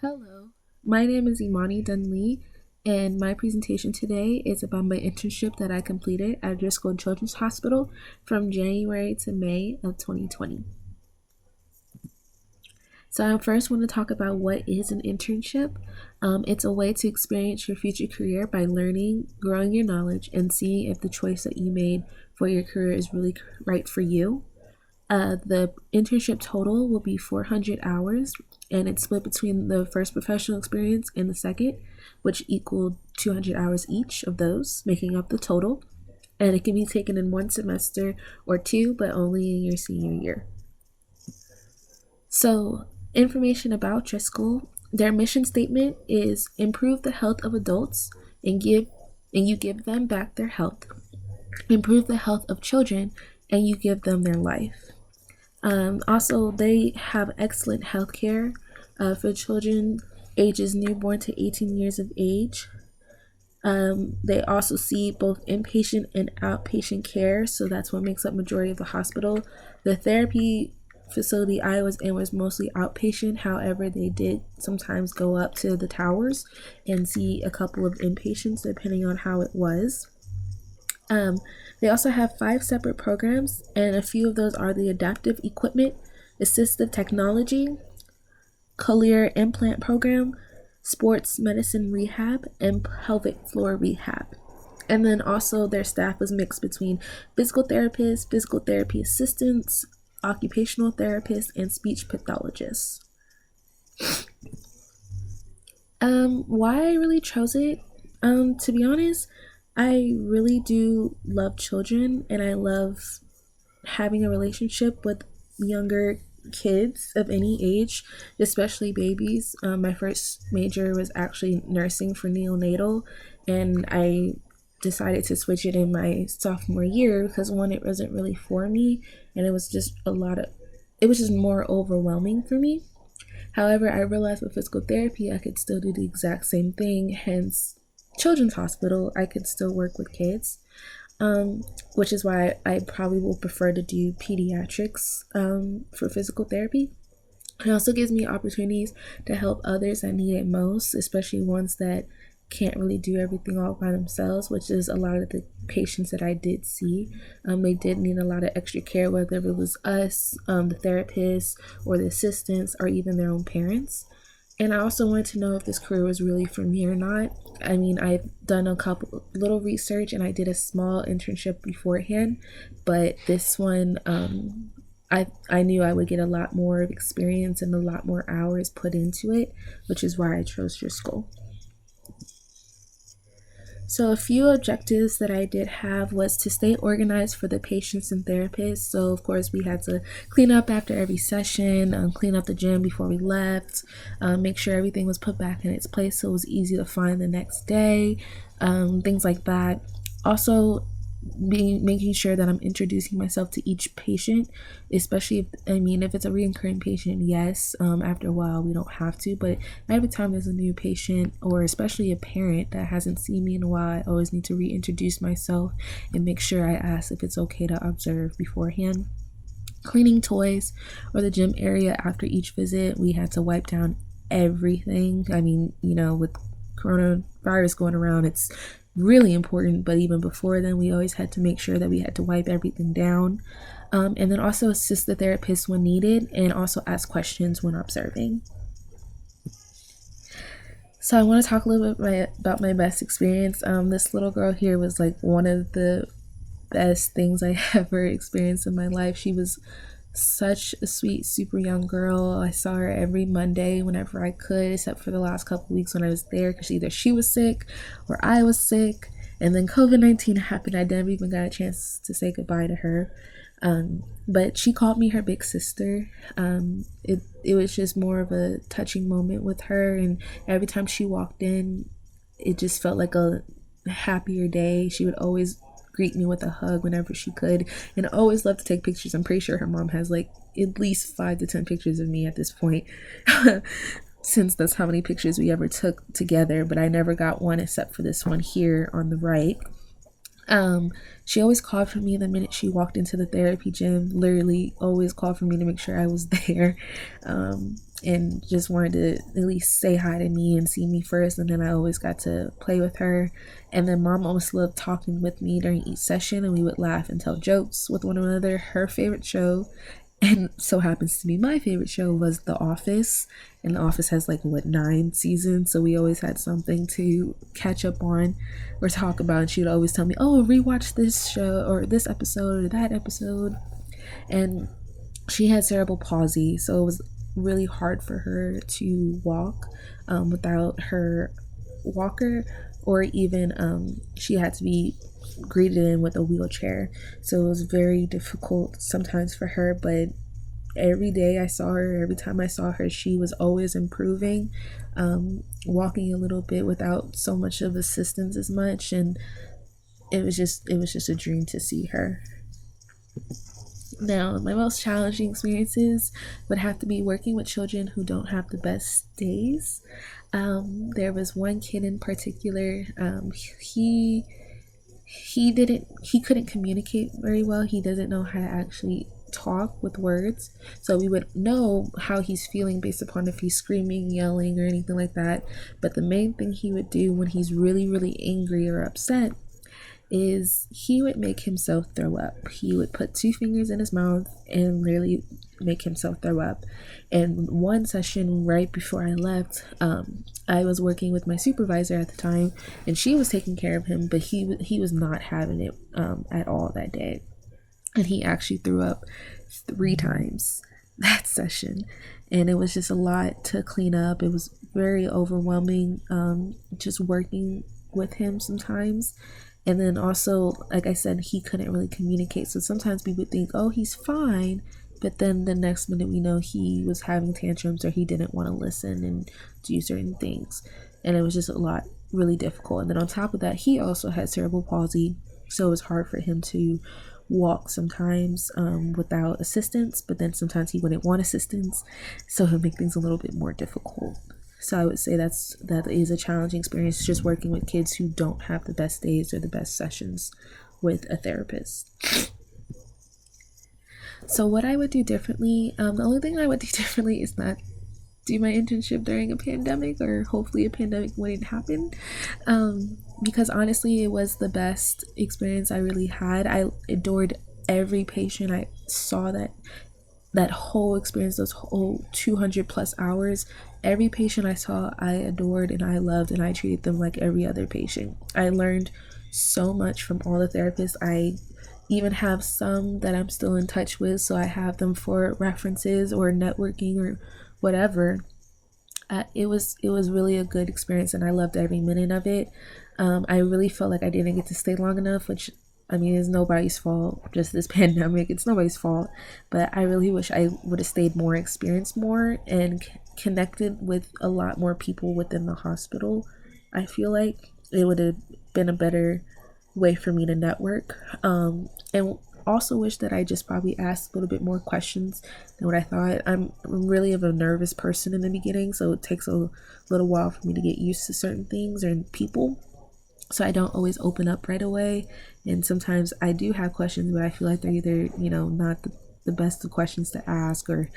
Hello, my name is Imani Dunley, and my presentation today is about my internship that I completed at Driscoll Children's Hospital from January to May of 2020. So I first want to talk about what is an internship. It's a way to experience your future career by learning, growing your knowledge, and seeing if the choice that you made for your career is really right for you. The internship total will be 400 hours, and it's split between the first professional experience and the second, which equaled 200 hours each of those, making up the total. And it can be taken in one semester or two, but only in your senior year. So, information about Driscoll. Their mission statement is improve the health of adults and you give them back their health. Improve the health of children and you give them their life. Also, they have excellent health care for children ages newborn to 18 years of age. They also see both inpatient and outpatient care, so that's what makes up majority of the hospital. The therapy facility I was in was mostly outpatient. However, they did sometimes go up to the towers and see a couple of inpatients depending on how it was. They also have 5 separate programs, and a few of those are the adaptive equipment, assistive technology, cochlear implant program, sports medicine rehab, and pelvic floor rehab. And then also their staff was mixed between physical therapists, physical therapy assistants, occupational therapists, and speech pathologists. Why I really chose it? To be honest, I really do love children and I love having a relationship with younger kids of any age, especially babies. My first major was actually nursing for neonatal, and I decided to switch it in my sophomore year because one, it wasn't really for me, and it was just more overwhelming for me. However, I realized with physical therapy, I could still do the exact same thing, hence children's hospital, I could still work with kids, which is why I probably will prefer to do pediatrics for physical therapy. It also gives me opportunities to help others that need it most, especially ones that can't really do everything all by themselves, which is a lot of the patients that I did see. They did need a lot of extra care, whether it was us, the therapists, or the assistants, or even their own parents. And I also wanted to know if this career was really for me or not. I mean, I've done a couple little research and I did a small internship beforehand, but this one, I knew I would get a lot more experience and a lot more hours put into it, which is why I chose Driscoll. So a few objectives that I did have was to stay organized for the patients and therapists. So of course we had to clean up after every session, clean up the gym before we left, make sure everything was put back in its place so it was easy to find the next day, things like that. Also, making sure that I'm introducing myself to each patient, especially if it's a reoccurring patient, yes, after a while we don't have to, but every time there's a new patient or especially a parent that hasn't seen me in a while, I always need to reintroduce myself and make sure I ask if it's okay to observe beforehand. Cleaning toys or the gym area after each visit, we had to wipe down everything. With coronavirus going around, it's really important, but even before then we always had to make sure that we had to wipe everything down, and then also assist the therapist when needed and also ask questions when observing. So I want to talk a little bit about my best experience. This little girl here was like one of the best things I ever experienced in my life. She was such a sweet, super young girl. I saw her every Monday whenever I could, except for the last couple weeks when I was there because either she was sick or I was sick. And then COVID-19 happened. I never even got a chance to say goodbye to her. But she called me her big sister. It was just more of a touching moment with her. And every time she walked in, it just felt like a happier day. She would always greet me with a hug whenever she could, and I always loved to take pictures. I'm pretty sure her mom has like at least 5 to 10 pictures of me at this point since that's how many pictures we ever took together, but I never got one except for this one here on the right. Um, she always called for me the minute she walked into the therapy gym. Literally, always called for me to make sure I was there, and just wanted to at least say hi to me and see me first. And then I always got to play with her. And then mom always loved talking with me during each session, and we would laugh and tell jokes with one another. Her favorite show, and so happens to be my favorite show, was The Office. And The Office has like what, 9 seasons, so we always had something to catch up on or talk about. And she would always tell me, oh, rewatch this show or this episode or that episode. And she had cerebral palsy, so it was really hard for her to walk without her walker, or even she had to be greeted in with a wheelchair. So it was very difficult sometimes for her, but every day I saw her, every time I saw her, she was always improving, walking a little bit without so much of assistance as much. And it was just a dream to see her. Now, my most challenging experiences would have to be working with children who don't have the best days. There was one kid in particular. He couldn't communicate very well. He doesn't know how to actually talk with words, so we would know how he's feeling based upon if he's screaming, yelling, or anything like that. But the main thing he would do when he's really angry or upset is he would make himself throw up. He would put 2 fingers in his mouth and literally make himself throw up. And one session right before I left, I was working with my supervisor at the time, and she was taking care of him, but he was not having it at all that day. And he actually threw up 3 times that session. And it was just a lot to clean up. It was very overwhelming, just working with him sometimes. And then also, like I said, he couldn't really communicate. So sometimes we would think, oh, he's fine. But then the next minute we know he was having tantrums, or he didn't want to listen and do certain things. And it was just a lot, really difficult. And then on top of that, he also had cerebral palsy. So it was hard for him to walk sometimes without assistance. But then sometimes he wouldn't want assistance. So it would make things a little bit more difficult. So I would say that is a challenging experience, just working with kids who don't have the best days or the best sessions with a therapist. So what I would do differently, the only thing I would do differently is not do my internship during a pandemic, or hopefully a pandemic wouldn't happen, because honestly it was the best experience I really had. I adored every patient I saw. That whole experience, those whole 200 plus hours, every patient I saw, I adored and I loved, and I treated them like every other patient. I learned so much from all the therapists. I even have some that I'm still in touch with, so I have them for references or networking or whatever. It was really a good experience, and I loved every minute of it. I really felt like I didn't get to stay long enough, which I mean, it's nobody's fault, just this pandemic. It's nobody's fault. But I really wish I would have stayed more, experienced more, and connected with a lot more people within the hospital. I feel like it would have been a better way for me to network. And also wish that I just probably asked a little bit more questions than what I thought. I'm really of a nervous person in the beginning, so it takes a little while for me to get used to certain things and people. So I don't always open up right away. And sometimes I do have questions, but I feel like they're either, not the best of questions to ask, or,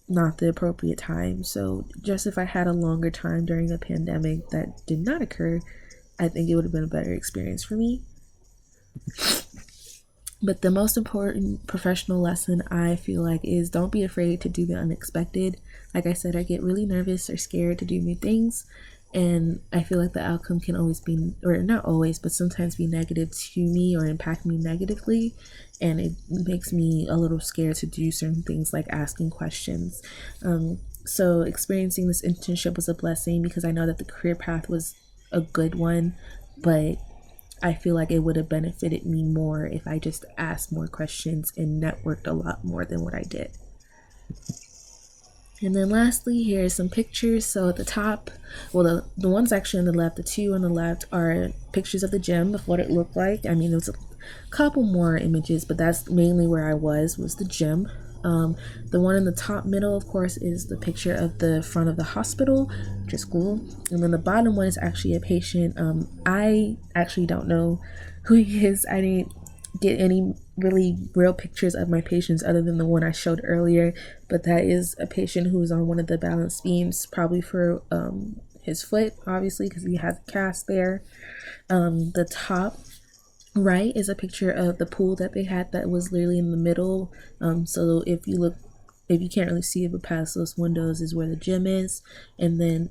not the appropriate time. So just if I had a longer time during a pandemic that did not occur, I think it would have been a better experience for me. But the most important professional lesson I feel like is don't be afraid to do the unexpected. Like I said, I get really nervous or scared to do new things. And I feel like the outcome can always be, or not always, but sometimes be negative to me or impact me negatively. And it makes me a little scared to do certain things like asking questions. So experiencing this internship was a blessing, because I know that the career path was a good one, but I feel like it would have benefited me more if I just asked more questions and networked a lot more than what I did. And then lastly, here are some pictures. So at the top, well, the ones actually on the left, the two on the left are pictures of the gym of what it looked like. I mean, there was a couple more images, but that's mainly where I was the gym. The one in the top middle, of course, is the picture of the front of the hospital, Driscoll. And then the bottom one is actually a patient. I actually don't know because I didn't get any really real pictures of my patients other than the one I showed earlier. But that is a patient who is on one of the balance beams, probably for his foot, obviously, because he has a cast there. The top right is a picture of the pool that they had that was literally in the middle. So if you can't really see it, but past those windows is where the gym is, and then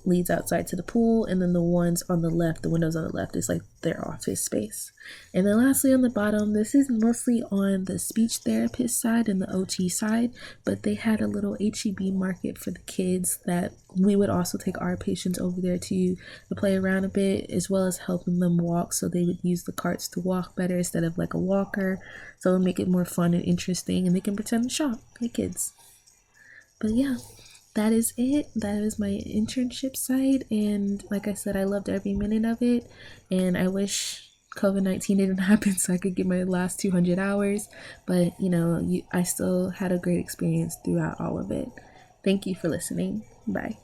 leads outside to the pool. And then the ones on the left, the windows on the left, is like their office space. And then lastly, on the bottom, this is mostly on the speech therapist side and the OT side, but they had a little HEB market for the kids that we would also take our patients over there to play around a bit, as well as helping them walk, so they would use the carts to walk better instead of like a walker, so it would make it more fun and interesting, and they can pretend to shop like kids. But yeah, that is it. That is my internship site, and like I said, I loved every minute of it, and I wish COVID-19 didn't happen so I could get my last 200 hours. But I still had a great experience throughout all of it. Thank you for listening. Bye.